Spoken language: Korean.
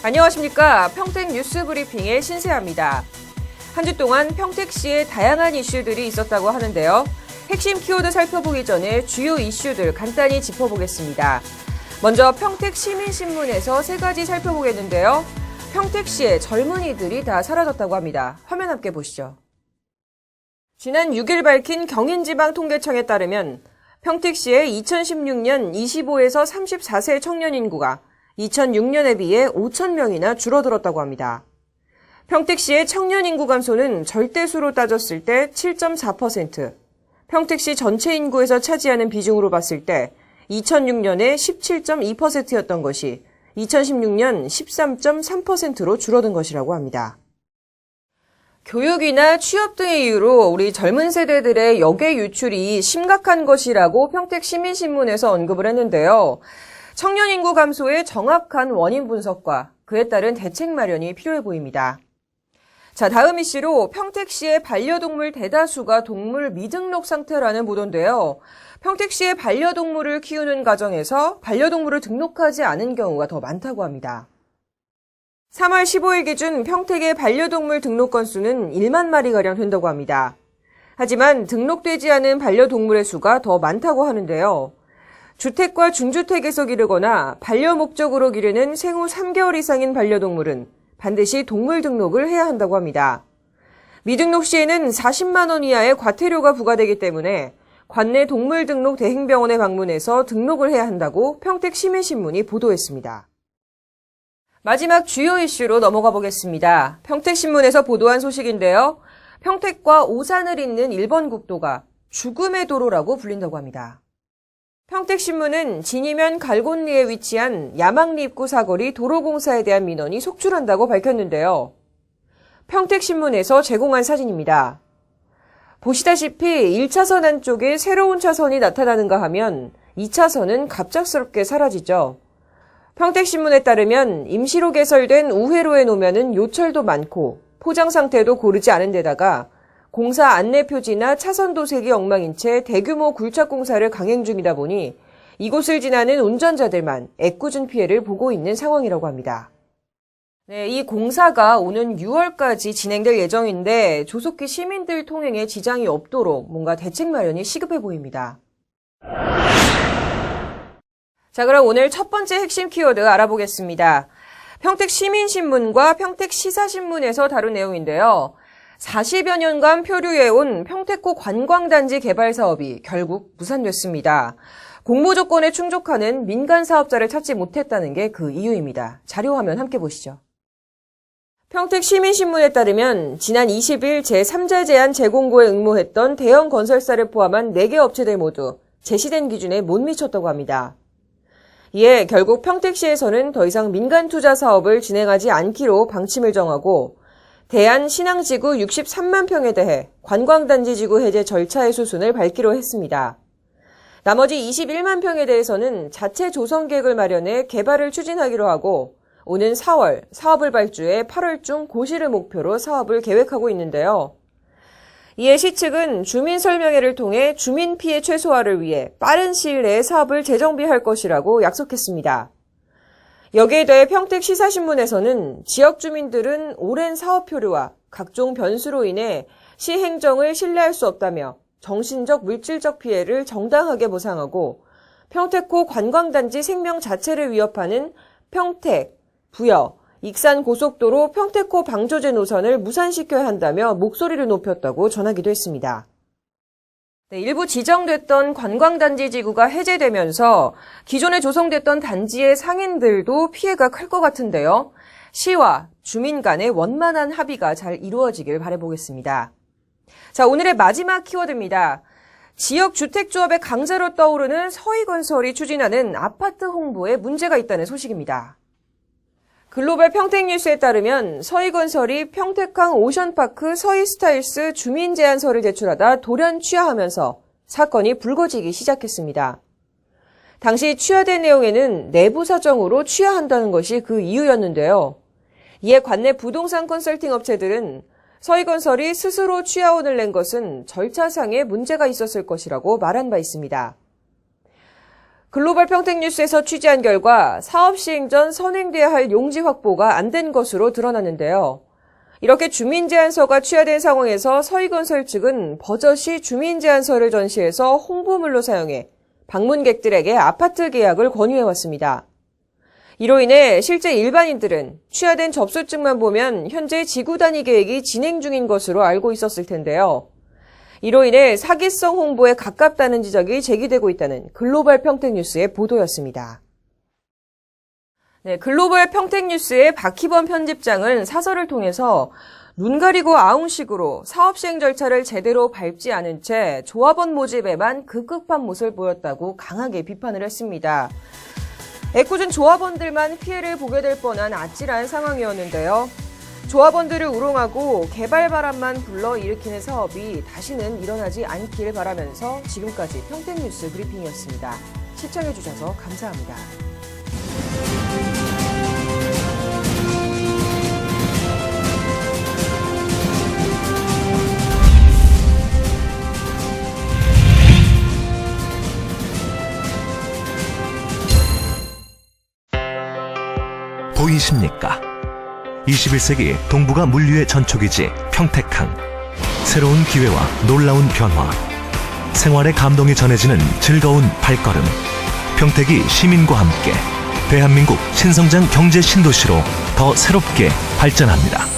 안녕하십니까. 평택 뉴스 브리핑의 신세아입니다. 한 주 동안 평택시에 다양한 이슈들이 있었다고 하는데요. 핵심 키워드 살펴보기 전에 주요 이슈들 간단히 짚어보겠습니다. 먼저 평택시민신문에서 세 가지 살펴보겠는데요. 평택시의 젊은이들이 다 사라졌다고 합니다. 화면 함께 보시죠. 지난 6일 밝힌 경인지방통계청에 따르면 평택시의 2016년 25에서 34세 청년 인구가 2006년에 비해 5,000명이나 줄어들었다고 합니다. 평택시의 청년 인구 감소는 절대수로 따졌을 때 7.4%, 평택시 전체 인구에서 차지하는 비중으로 봤을 때 2006년에 17.2%였던 것이 2016년 13.3%로 줄어든 것이라고 합니다. 교육이나 취업 등의 이유로 우리 젊은 세대들의 역외 유출이 심각한 것이라고 평택시민신문에서 언급을 했는데요. 청년 인구 감소의 정확한 원인 분석과 그에 따른 대책 마련이 필요해 보입니다. 자, 다음 이슈로 평택시의 반려동물 대다수가 동물 미등록 상태라는 보도인데요. 평택시의 반려동물을 키우는 가정에서 반려동물을 등록하지 않은 경우가 더 많다고 합니다. 3월 15일 기준 평택의 반려동물 등록 건수는 1만 마리가량 된다고 합니다. 하지만 등록되지 않은 반려동물의 수가 더 많다고 하는데요. 주택과 준주택에서 기르거나 반려 목적으로 기르는 생후 3개월 이상인 반려동물은 반드시 동물 등록을 해야 한다고 합니다. 미등록 시에는 40만 원 이하의 과태료가 부과되기 때문에 관내 동물 등록 대행병원에 방문해서 등록을 해야 한다고 평택시민신문이 보도했습니다. 마지막 주요 이슈로 넘어가 보겠습니다. 평택신문에서 보도한 소식인데요. 평택과 오산을 잇는 1번 국도가 죽음의 도로라고 불린다고 합니다. 평택신문은 진이면 갈곤리에 위치한 야망리 입구 사거리 도로공사에 대한 민원이 속출한다고 밝혔는데요. 평택신문에서 제공한 사진입니다. 보시다시피 1차선 안쪽에 새로운 차선이 나타나는가 하면 2차선은 갑작스럽게 사라지죠. 평택신문에 따르면 임시로 개설된 우회로에 놓으면 요철도 많고 포장 상태도 고르지 않은 데다가 공사 안내 표지나 차선 도색이 엉망인 채 대규모 굴착 공사를 강행 중이다 보니 이곳을 지나는 운전자들만 애꿎은 피해를 보고 있는 상황이라고 합니다. 네, 이 공사가 오는 6월까지 진행될 예정인데 조속히 시민들 통행에 지장이 없도록 뭔가 대책 마련이 시급해 보입니다. 자, 그럼 오늘 첫 번째 핵심 키워드 알아보겠습니다. 평택시민신문과 평택시사신문에서 다룬 내용인데요. 40여 년간 표류해온 평택호 관광단지 개발 사업이 결국 무산됐습니다. 공모 조건에 충족하는 민간 사업자를 찾지 못했다는 게 그 이유입니다. 자료화면 함께 보시죠. 평택시민신문에 따르면 지난 20일 제3자 제한 재공고에 응모했던 대형 건설사를 포함한 4개 업체들 모두 제시된 기준에 못 미쳤다고 합니다. 이에 결국 평택시에서는 더 이상 민간 투자 사업을 진행하지 않기로 방침을 정하고 대한신항지구 63만 평에 대해 관광단지지구 해제 절차의 수순을 밟기로 했습니다. 나머지 21만 평에 대해서는 자체 조성 계획을 마련해 개발을 추진하기로 하고 오는 4월 사업을 발주해 8월 중 고시를 목표로 사업을 계획하고 있는데요. 이에 시 측은 주민설명회를 통해 주민 피해 최소화를 위해 빠른 시일 내에 사업을 재정비할 것이라고 약속했습니다. 여기에 대해 평택시사신문에서는 지역 주민들은 오랜 사업 표류와 각종 변수로 인해 시 행정을 신뢰할 수 없다며 정신적, 물질적 피해를 정당하게 보상하고 평택호 관광단지 생명 자체를 위협하는 평택, 부여, 익산 고속도로 평택호 방조제 노선을 무산시켜야 한다며 목소리를 높였다고 전하기도 했습니다. 네, 일부 지정됐던 관광단지 지구가 해제되면서 기존에 조성됐던 단지의 상인들도 피해가 클 것 같은데요. 시와 주민 간의 원만한 합의가 잘 이루어지길 바라보겠습니다. 자, 오늘의 마지막 키워드입니다. 지역 주택조합의 강자로 떠오르는 서희건설이 추진하는 아파트 홍보에 문제가 있다는 소식입니다. 글로벌 평택뉴스에 따르면 서희건설이 평택항 오션파크 서희스타일스 주민제안서를 제출하다 돌연 취하하면서 사건이 불거지기 시작했습니다. 당시 취하된 내용에는 내부 사정으로 취하한다는 것이 그 이유였는데요. 이에 관내 부동산 컨설팅 업체들은 서희건설이 스스로 취하원을 낸 것은 절차상의 문제가 있었을 것이라고 말한 바 있습니다. 글로벌 평택뉴스에서 취재한 결과 사업 시행 전 선행돼야 할 용지 확보가 안 된 것으로 드러났는데요. 이렇게 주민제안서가 취하된 상황에서 서희건설 측은 버젓이 주민제안서를 전시해서 홍보물로 사용해 방문객들에게 아파트 계약을 권유해왔습니다. 이로 인해 실제 일반인들은 취하된 접수증만 보면 현재 지구 단위 계획이 진행 중인 것으로 알고 있었을 텐데요. 이로 인해 사기성 홍보에 가깝다는 지적이 제기되고 있다는 글로벌 평택뉴스의 보도였습니다. 네, 글로벌 평택뉴스의 박희범 편집장은 사설을 통해서 눈 가리고 아웅식으로 사업 시행 절차를 제대로 밟지 않은 채 조합원 모집에만 급급한 모습을 보였다고 강하게 비판을 했습니다. 애꿎은 조합원들만 피해를 보게 될 뻔한 아찔한 상황이었는데요. 조합원들을 우롱하고 개발 바람만 불러일으키는 사업이 다시는 일어나지 않기를 바라면서 지금까지 평택뉴스 브리핑이었습니다. 시청해주셔서 감사합니다. 보이십니까? 21세기 동북아 물류의 전초기지 평택항. 새로운 기회와 놀라운 변화. 생활의 감동이 전해지는 즐거운 발걸음. 평택이 시민과 함께 대한민국 신성장 경제 신도시로 더 새롭게 발전합니다.